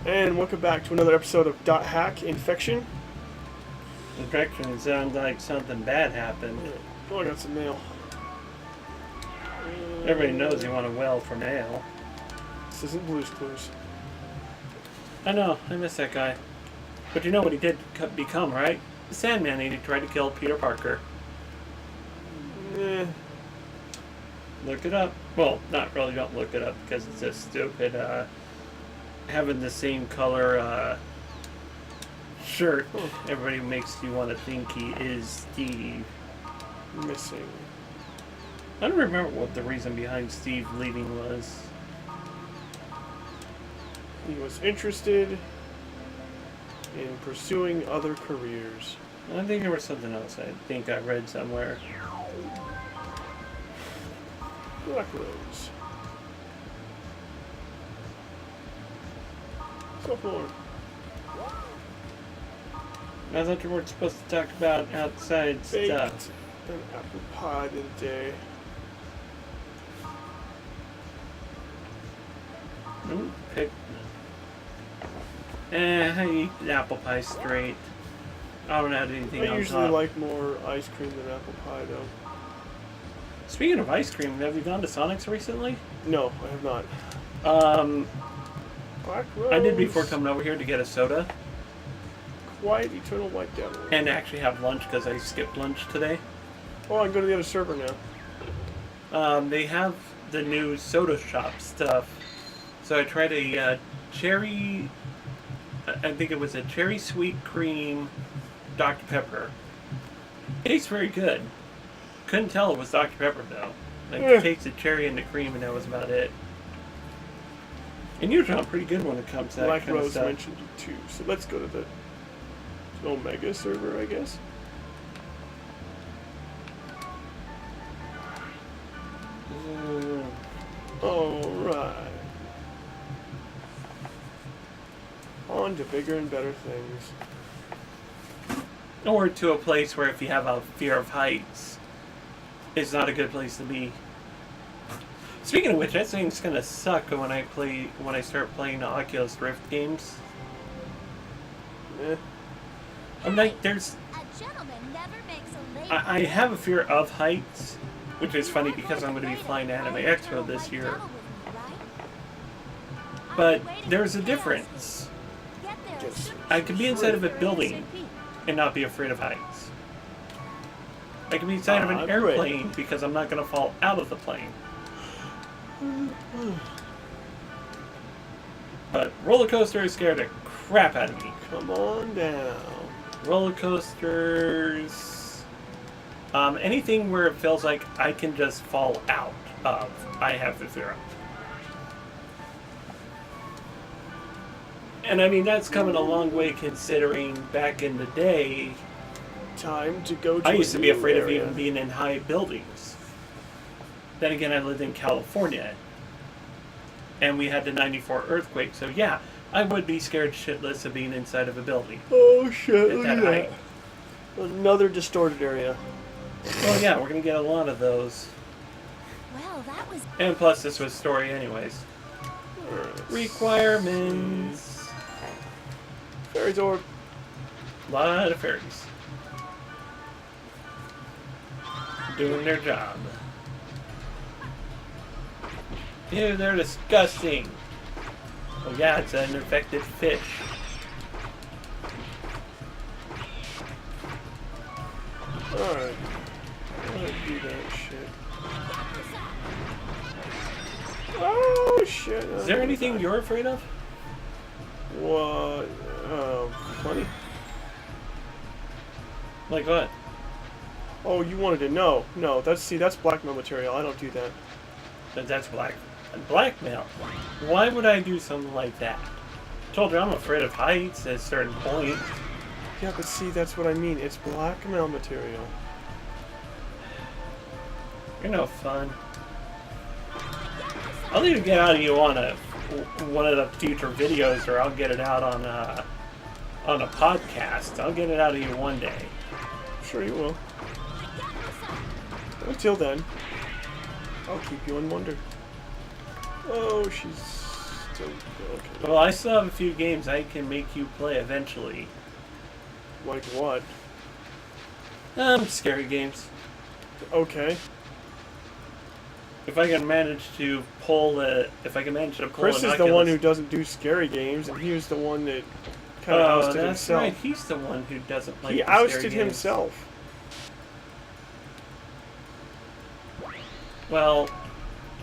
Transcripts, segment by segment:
And welcome back to another episode of Dot Hack Infection. Infection sounds like something bad happened. Oh, I got some mail. Everybody knows you want a well for mail. This isn't Blue's Clues. I know, I miss that guy. But you know what he did become, right? The Sandman, and he tried to kill Peter Parker. Eh, Look it up. Well, not really, don't look it up because it's just stupid. Having the same color shirt, everybody makes you want to think he is Steve. missing. I don't remember what the reason behind Steve leaving was. He was interested in pursuing other careers. I think there was something else I think I read somewhere. Black Rose. Sophomore. I thought you weren't supposed to talk about outside Baked stuff. an apple pie today. Pick. I eat the apple pie straight. I don't add anything I on usually top. like more ice cream than apple pie, though. Speaking of ice cream, have you gone to Sonic's recently? No, I have not. Black Rose. I did before coming over here to get a soda Quiet Eternal White Devil. and actually have lunch because I skipped lunch today. Oh, I can go to the other server now. They have the new soda shop stuff. So I tried a cherry, I think it was a cherry sweet cream Dr. Pepper. Tastes very good. Couldn't tell it was Dr. Pepper though. Like, Yeah. tasted cherry and the cream and that was about it. And usually I'm pretty good when it comes to that Black kind of Rose stuff. mentioned you too, so let's go to the Omega server, I guess. Alright. On to bigger and better things. Or to a place where if you have a fear of heights, it's not a good place to be. Speaking of which, that thing's gonna suck when I start playing the Oculus Rift games. Eh. I'm like, there's. A gentleman never makes a lady. I have a fear of heights, which is funny because I'm going to be flying to Anime Expo this year. But there's a difference. Yes. I can be inside of a building and not be afraid of heights. I can be inside of an Great. airplane because I'm not going to fall out of the plane. But roller coasters scare the crap out of me. Come on down. Roller coasters, anything where it feels like I can just fall out of, I have the fear of. And I mean, that's coming a long way considering back in the day, Time to go to I a used to be new afraid of area. even being in high buildings. Then again, I lived in California, and we had the '94 earthquake, so yeah, I would be scared shitless of being inside of a building Oh shit, at look that at height. that. Another distorted area. Well, yeah, we're gonna get a lot of those. Well, that was. And plus, this was story anyways. Requirements. Fairy's orb. A lot of fairies. Doing their job. Ew, they're disgusting. Oh yeah, it's an infected fish. Alright. Let's do that shit. Oh shit. Is there anything you're afraid of? What? Plenty? Like what? Oh, you wanted to know. No, that's blackmail material. I don't do that. That's blackmail. Why would I do something like that? Told you I'm afraid of heights at a certain point. Yeah, but see, that's what I mean. It's blackmail material. You're no fun. I'll either get out of you on one of the future videos, or I'll get it out on a podcast. I'll get it out of you one day. Sure you will. Until then, I'll keep you in wonder. Oh, she's still okay. Well, I still have a few games I can make you play eventually. Like what? Scary games. Okay. If I can manage to pull Chris is the one who doesn't do scary games, and he was the one that kind of ousted that's himself. right. He's the one who doesn't like He the scary ousted games. himself. Well,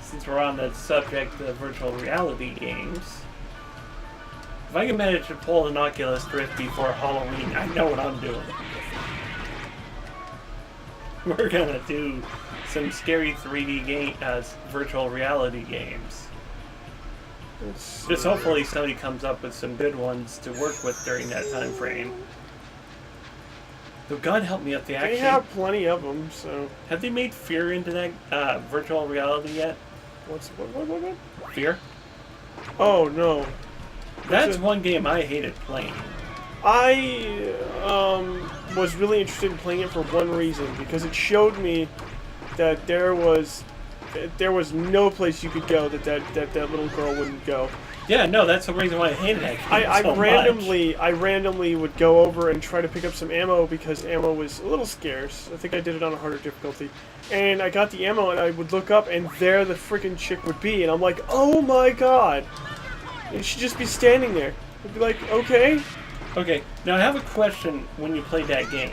since we're on the subject of virtual reality games, if I can manage to pull an Oculus Rift before Halloween, I know what I'm doing. We're gonna do some scary 3D game, virtual reality games. Just hopefully somebody comes up with some good ones to work with during that time frame. Though God help me if they They actually have plenty of them, so... have they made Fear into that virtual reality yet? What? Fear? Oh, no. That's one game I hated playing. I was really interested in playing it for one reason, because it showed me that there was no place you could go that little girl wouldn't go. Yeah, no, that's the reason why I hated that game I so randomly would go over and try to pick up some ammo because ammo was a little scarce. I think I did it on a harder difficulty. And I got the ammo and I would look up and there the freaking chick would be, and I'm like, oh my god! And she'd just be standing there. I'd be like, okay. Okay, now I have a question when you played that game.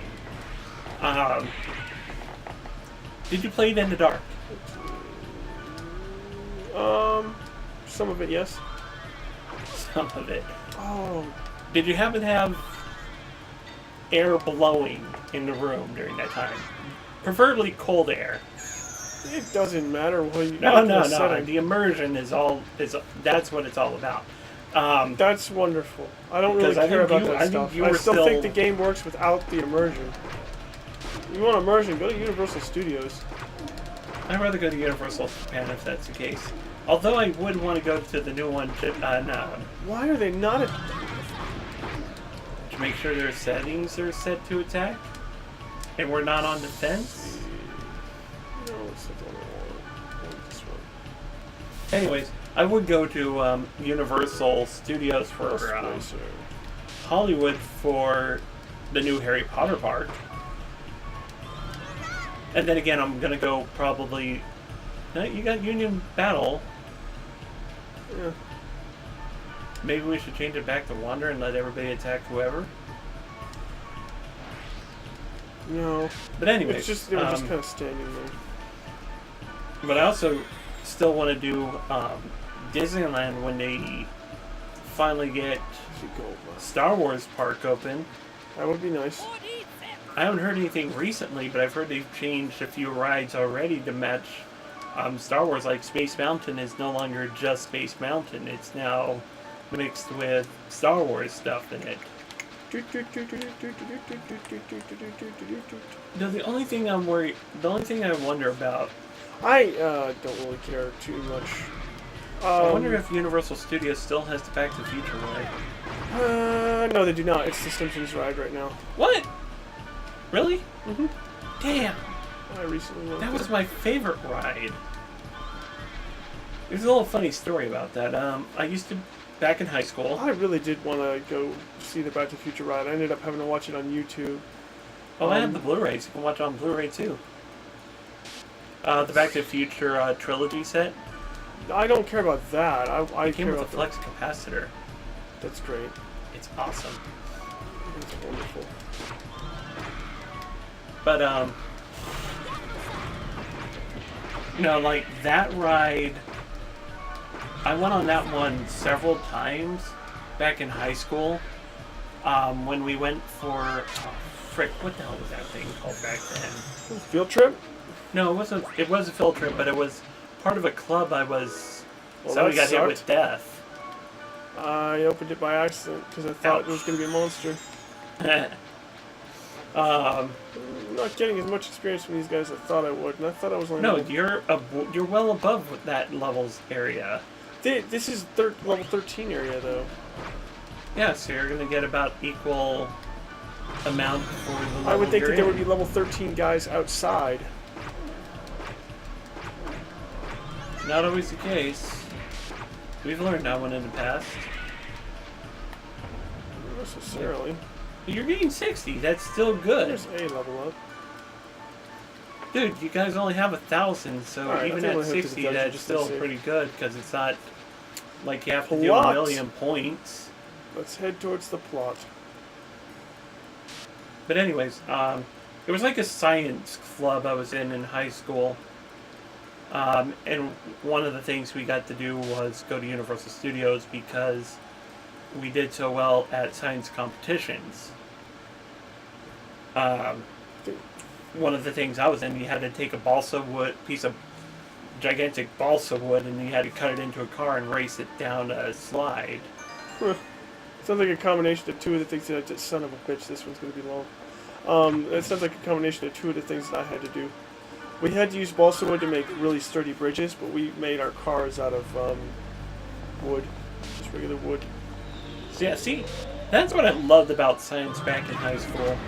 Did you play it in the dark? Some of it, yes. Some of it. Oh, Did you happen to have air blowing in the room during that time? Preferably cold air. it doesn't matter what you No. setting. The immersion that's what it's all about. That's wonderful. I don't really Because I care think about you- that I think stuff. you I were still still- think the game works without the immersion. You want immersion, go to Universal Studios. I'd rather go to Universal Japan if that's the case. Although I would want to go to the new one Why are they not to make sure their settings are set to attack, and we're not on defense. No, it's not the one I want. This one. Anyways, I would go to Universal Studios for Racer. Hollywood for the new Harry Potter park. And then again, I'm gonna go probably. No, you got Union Battle. Yeah. Maybe we should change it back to Wander and let everybody attack whoever. No. But anyway, It's just, they were just kind of standing there. But I also still want to do Disneyland when they finally get Star Wars Park open. That would be nice. I haven't heard anything recently, but I've heard they've changed a few rides already to match Star Wars. Like Space Mountain is no longer just Space Mountain; it's now mixed with Star Wars stuff in it. No, the only thing I wonder about. I don't really care too much. I wonder if Universal Studios still has the Back to the Future ride. No, they do not. It's the Simpsons ride right now. What? Really? Mm-hmm. Damn. I recently went That there. was my favorite ride. There's a little funny story about that. I used to, back in high school. I really did want to go see the Back to the Future ride. I ended up having to watch it on YouTube. Oh, I have the Blu-rays. You can watch it on Blu-ray too. The Back to the Future trilogy set. I don't care about that. I It came care with a about flex capacitor. That's great. It's awesome. It's wonderful. But like that ride, I went on that one several times back in high school. When we went for what the hell was that thing called back then? Field trip? No, it wasn't. It was a field trip, but it was part of a club. Well, Somebody that got hit sucked. with death. I opened it by accident because I thought it was going to be a monster. I'm not getting as much experience from these guys as I thought I would, and I thought I was only... No, you're well above that levels area. This is level 13 area, though. Yeah, so you're gonna get about equal amount for the level I would think you're that there would in. be level 13 guys outside. Not always the case. We've learned that one in the past. Not necessarily. You're getting 60. That's still good. There's a level up. Dude, you guys only have 1,000, so Alright, even I think at we'll hit to the 60, dungeon that's just to still see. pretty good, because it's not like you have to do Plot. a million points. Let's head towards the plot. But anyways, it was like a science club I was in high school. And one of the things we got to do was go to Universal Studios because we did so well at science competitions. One of the things I was in, you had to take a piece of gigantic balsa wood, and you had to cut it into a car and race it down a slide. Huh. Sounds like a combination of two of the things that son of a bitch, this one's going to be long. It sounds like a combination of two of the things that I had to do. We had to use balsa wood to make really sturdy bridges, but we made our cars out of wood, just regular wood. So yeah, see, that's what I loved about science back in high school.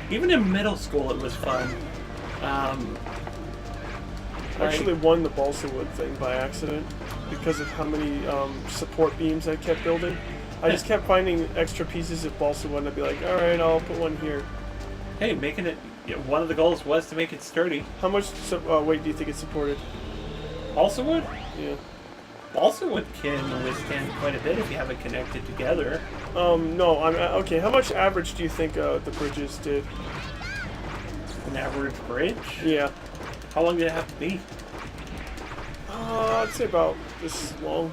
Even in middle school, it was fun. I actually won the balsa wood thing by accident because of how many support beams I kept building. I just kept finding extra pieces of balsa wood, and I'd be like, all right, I'll put one here. Hey, making it. One of the goals was to make it sturdy. How much weight do you think it supported? Balsa wood? Yeah. Balsa wood can withstand quite a bit if you have it connected together. No, okay. How much average do you think the bridges did? An average bridge? Yeah. How long did it have to be? I'd say about this long.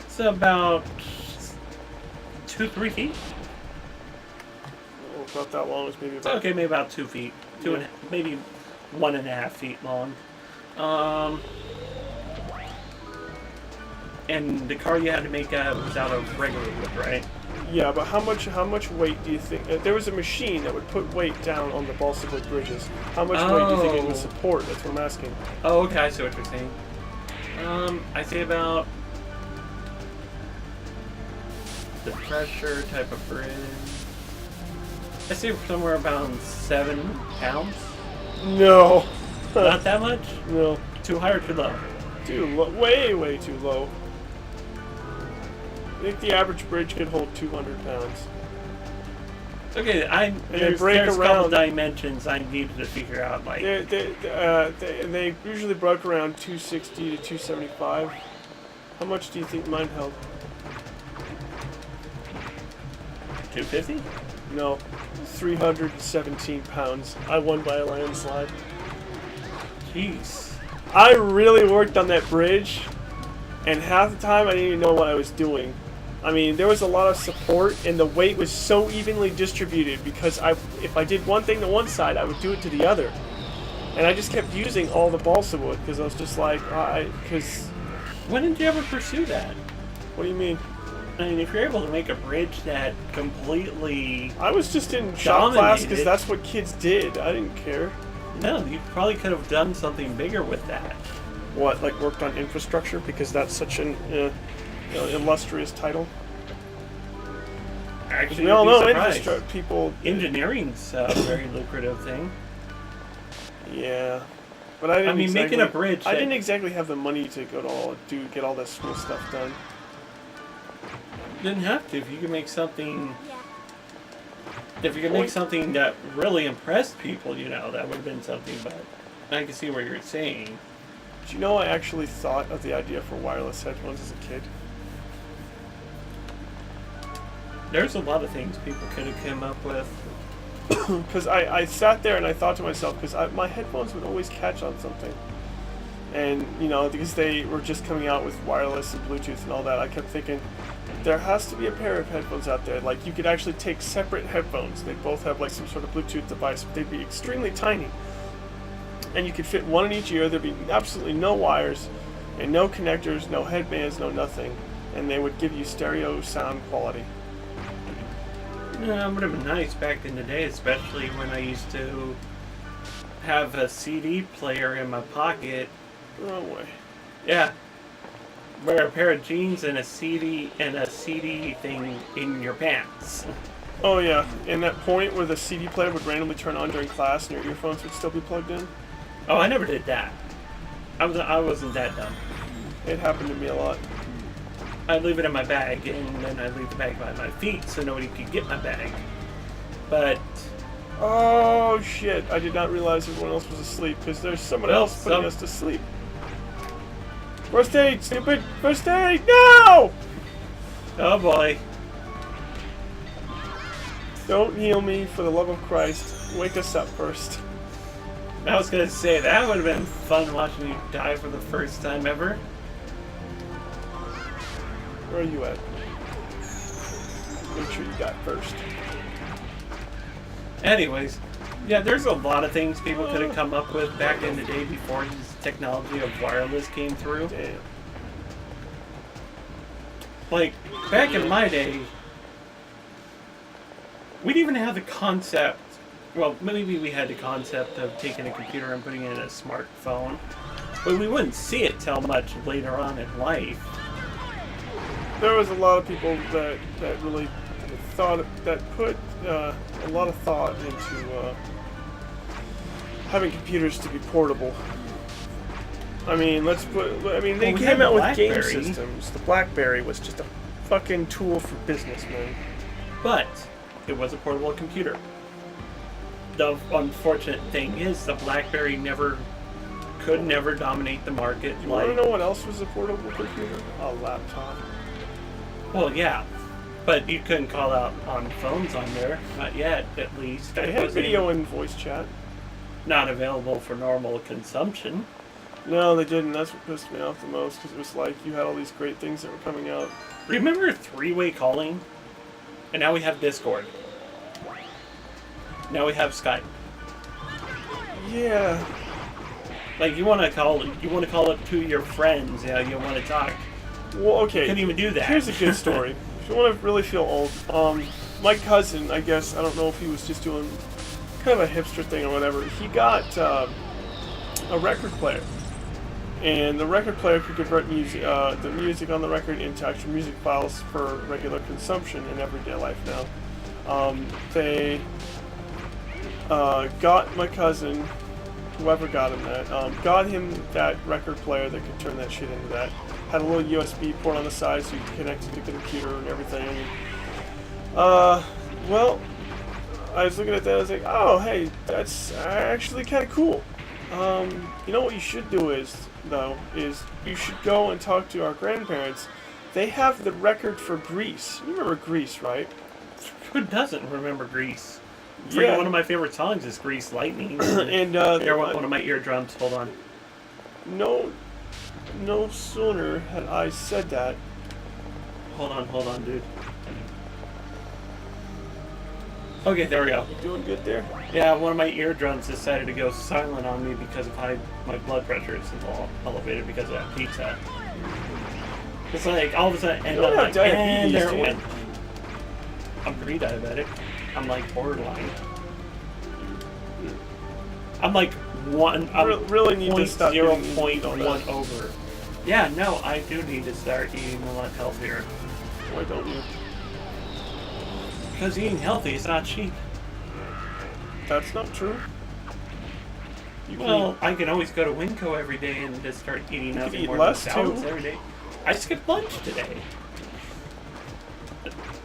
It's about 2-3 feet. Oh, about that long. It's maybe It's about. okay, maybe about 2 feet. Yeah. Maybe 1.5 feet long. And the car you had to make was out of regular wood, right? Yeah, but how much weight do you think? There was a machine that would put weight down on the balsa wood bridges. How much weight do you think it would support? That's what I'm asking. Oh, okay, I see what you're saying. I say about the pressure type of bridge. I say somewhere about 7 pounds. No. Not that much? No. Too high or too low? Too low. Way too low. I think the average bridge could hold 200 pounds. Okay, there's break a couple around. dimensions I needed to figure out. Like, They usually broke around 260 to 275. How much do you think mine held? 250? No, 317 pounds. I won by a landslide. Jeez. I really worked on that bridge, and half the time I didn't even know what I was doing. I mean, there was a lot of support, and the weight was so evenly distributed because if I did one thing to one side, I would do it to the other. And I just kept using all the balsa wood because I was just like, When did you ever pursue that? what do you mean? I mean, if you're able to make a bridge that completely... I was just in shop class because Dominated. that's what kids did. I didn't care. No, you probably could have done something bigger with that. What, like worked on infrastructure because that's such an illustrious title? Actually, We all you'd be know surprised. infrastructure people. Engineering's a very lucrative thing. Yeah, but I didn't. mean, making a bridge I that- didn't exactly have the money to go to get all this cool stuff done. You didn't have to. If you could make something... Yeah. If you could make something that really impressed people, that would have been something, but I can see what you're saying. Do you know I actually thought of the idea for wireless headphones as a kid? There's a lot of things people could have come up with. Because I sat there and I thought to myself, because my headphones would always catch on something. And, because they were just coming out with wireless and Bluetooth and all that, I kept thinking, there has to be a pair of headphones out there. Like, you could actually take separate headphones. They'd both have, like, some sort of Bluetooth device, but they'd be extremely tiny. And you could fit one in each ear. There'd be absolutely no wires and no connectors, no headbands, no nothing. And they would give you stereo sound quality. Yeah, it would have been nice back in the day, especially when I used to have a CD player in my pocket. Wrong way. Yeah. Wear a pair of jeans and a CD thing in your pants. Oh yeah, and that point where the CD player would randomly turn on during class and your earphones would still be plugged in? Oh, I never did that. I wasn't that dumb. It happened to me a lot. I leave it in my bag, and then I leave the bag by my feet so nobody could get my bag. But Oh shit! I did not realize everyone else was asleep because there's someone Well, else putting us to sleep. First aid, stupid! First aid! No! oh boy, Don't heal me for the love of Christ. Wake us up first. I was gonna say that would have been fun watching you die for the first time ever. Where are you at? Make sure you got first. Anyways, yeah, there's a lot of things people could have come up with back in the day before this technology of wireless came through. Damn. Like, back in my day, we didn't even have the concept. Well, maybe we had the concept of taking a computer and putting it in a smartphone, but we wouldn't see it till much later on in life. There was a lot of people that really thought, that put a lot of thought into having computers to be portable. I mean, they Well, we came had out the with game BlackBerry. systems. The BlackBerry was just a fucking tool for business, man. But it was a portable computer. The unfortunate thing is the BlackBerry could never dominate the market. You want to know what else was a portable computer? A laptop. Well, yeah, but you couldn't call out on phones on there. Not yet, at least. They It had wasn't video and voice chat. not available for normal consumption. No, they didn't. That's what pissed me off the most, because it was like you had all these great things that were coming out. Remember three-way calling? And now we have Discord. Now we have Skype. Yeah. Like you want to call up to your friends. Yeah, you want to talk. Well, okay. Couldn't even do that. Here's a good story. If you want to really feel old, my cousin, I guess, I don't know if he was just doing kind of a hipster thing or whatever, he got a record player. And the record player could convert music, the music on the record into actual music files for regular consumption in everyday life now. They got my cousin, whoever got him got him that record player that could turn that shit into that. Had a little USB port on the side so you could connect it to the computer and everything. Well, I was looking at that, I was like, oh, hey, that's actually kind of cool. You know what you should do is you should go and talk to our grandparents. They have the record for Grease. You remember Grease, right? Who doesn't remember Grease? Yeah. One of my favorite songs is Grease Lightning. And Here, one of my eardrums. Hold on. no sooner had I said that. Hold on, dude. Okay, there we go. You doing good there? Yeah, one of my eardrums decided to go silent on me because of my blood pressure is a little elevated because of that pizza. It's like all of a sudden, and You don't I'm have like, and diabetes, there it do you? went. I'm pre-diabetic. I'm like borderline. I'm like one. I'm Really need to stop getting 0.1 over. Yeah, no, I do need to start eating a lot healthier. Why don't you? Because eating healthy is not cheap. That's not true. You can Well, I can always go to Winco every day and just start eating can nothing eat more less, than salads too. every day. I skipped lunch today.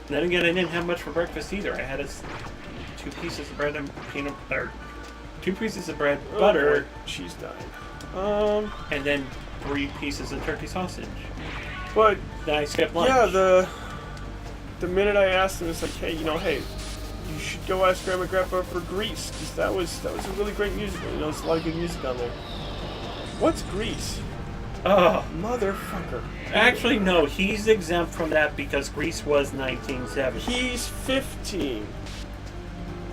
Then again, I didn't have much for breakfast either. I had 2 pieces of bread and peanut butter, 2 pieces of bread, Oh, butter, boy, she's dying. and then 3 pieces of turkey sausage. But Then I skipped lunch. yeah, the minute I asked him, it's like, hey, you should go ask Grandma and Grandpa for Grease, because that was a really great musical. There's a lot of good music on there. What's Grease? Oh, Motherfucker. actually, no. He's exempt from that because Grease was 1970. He's 15.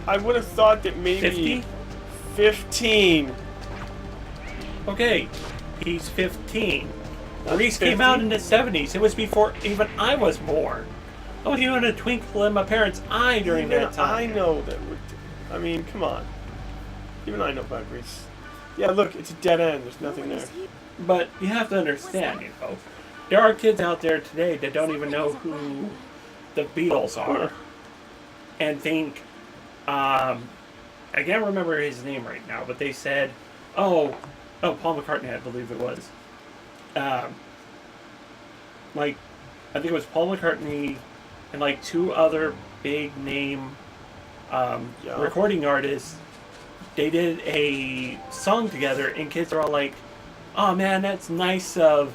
I would have thought that maybe 50? 15. Okay, he's 15. That's Grease 50? came out in the 70s. It was before even I was born. I was even a twinkle in my parents' eye during Even that time. I know that. I mean, come on. Even I know about Grease. Yeah, look, it's a dead end. There's nothing there. But you have to understand, there are kids out there today that don't even know who the Beatles are, and think, I can't remember his name right now, but they said, Paul McCartney, I believe it was. like, I think it was Paul McCartney and like 2 other big name Yeah. recording artists. They did a song together, and kids are all like, "Oh man, that's nice of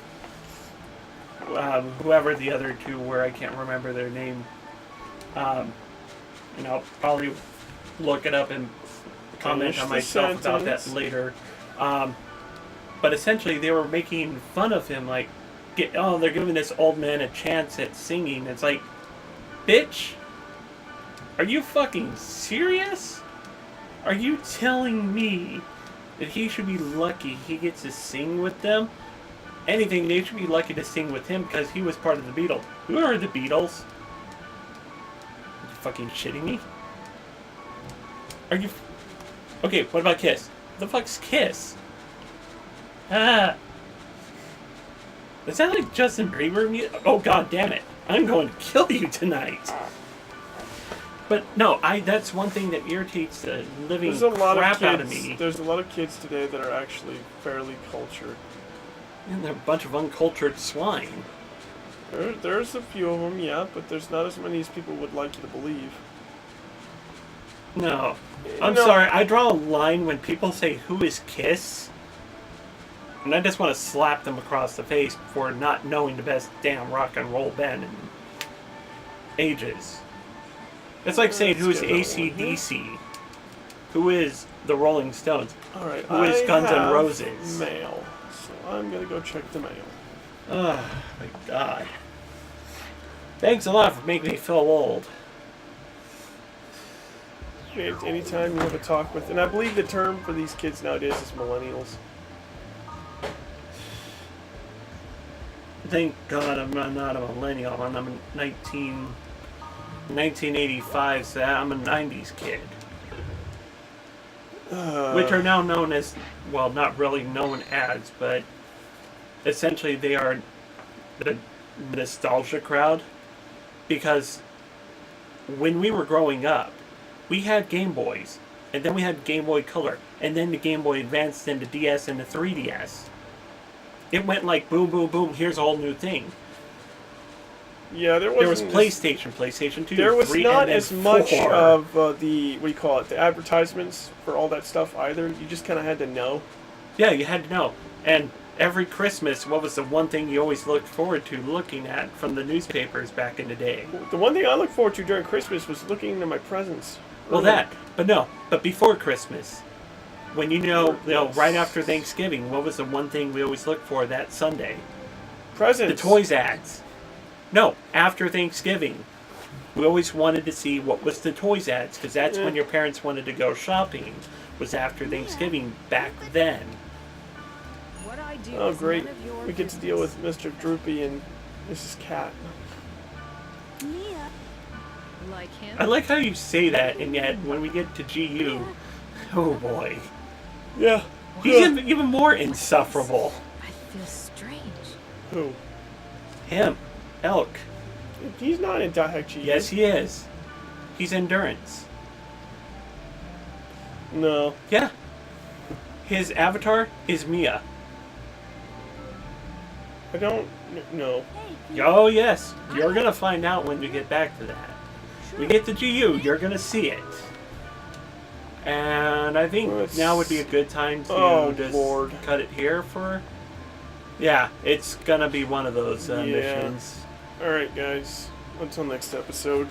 whoever the other 2 were. I can't remember their name. And I'll probably look it up and comment Finish on the myself about that sentence. later." But essentially, they were making fun of him, like, they're giving this old man a chance at singing. It's like, bitch, are you fucking serious? Are you telling me that he should be lucky he gets to sing with them? Anything, they should be lucky to sing with him because he was part of the Beatles. Who are the Beatles? Are you fucking shitting me? Are you... Okay, what about Kiss? The fuck's Kiss? Ah. Is that like Justin Bieber music? Oh god damn it. I'm going to kill you tonight. But no, that's one thing that irritates the living There's a lot crap of out of kids. me. There's a lot of kids today that are actually fairly cultured. And they're a bunch of uncultured swine. There's a few of them, yeah, but there's not as many as people would like you to believe. No. I'm No. sorry, I draw a line when people say, "Who is Kiss?" And I just want to slap them across the face for not knowing the best damn rock and roll band in ages. It's like saying, "Who is Let's get that one. AC/DC? Who is the Rolling Stones?" All right, Who is I Guns N' have Roses? Mail, so I'm gonna go check the mail. Oh my god. Thanks a lot for making me feel old. Anytime you have a talk with, and I believe the term for these kids nowadays is millennials. Thank God I'm not a millennial. I'm a 1985, so I'm a 90s kid. Which are now known as, well, not really known as, but essentially they are the nostalgia crowd. Because when we were growing up, we had Game Boys, and then we had Game Boy Color, and then the Game Boy advanced into DS and the 3DS. It went like boom, boom, boom, here's a whole new thing. Yeah, There was wasn't PlayStation, PlayStation 2, There was 3, not and then as much 4. of the what do you call it, the advertisements for all that stuff either. You just kind of had to know. Yeah, you had to know. And every Christmas, what was the one thing you always looked forward to looking at from the newspapers back in the day? The one thing I look forward to during Christmas was looking into my presents. Well, that. But no. But before Christmas, when Yes. right after Thanksgiving, what was the one thing we always looked for that Sunday? The Presents. toys ads. No, after Thanksgiving. We always wanted to see what was the toys ads, because that's when your parents wanted to go shopping, was after Thanksgiving back then. What I do Oh, is great. none of your We get to deal business. with Mr. Droopy and Mrs. Cat. Mia. Like him? I like how you say that, and yet when we get to GU, oh boy. Yeah. He's even more insufferable. I feel strange. Who? Him. Elk. He's not in Daihachi. Yes, he is. He's Endurance. No. Yeah. His avatar is Mia. I don't. No. Hey, Oh, yes. You're going to find out when we get back to that. We get to GU, you're going to see it. And I think Let's- now would be a good time to Oh, just Lord. cut it here for... Yeah, it's going to be one of those Yeah. missions. Alright, guys. Until next episode.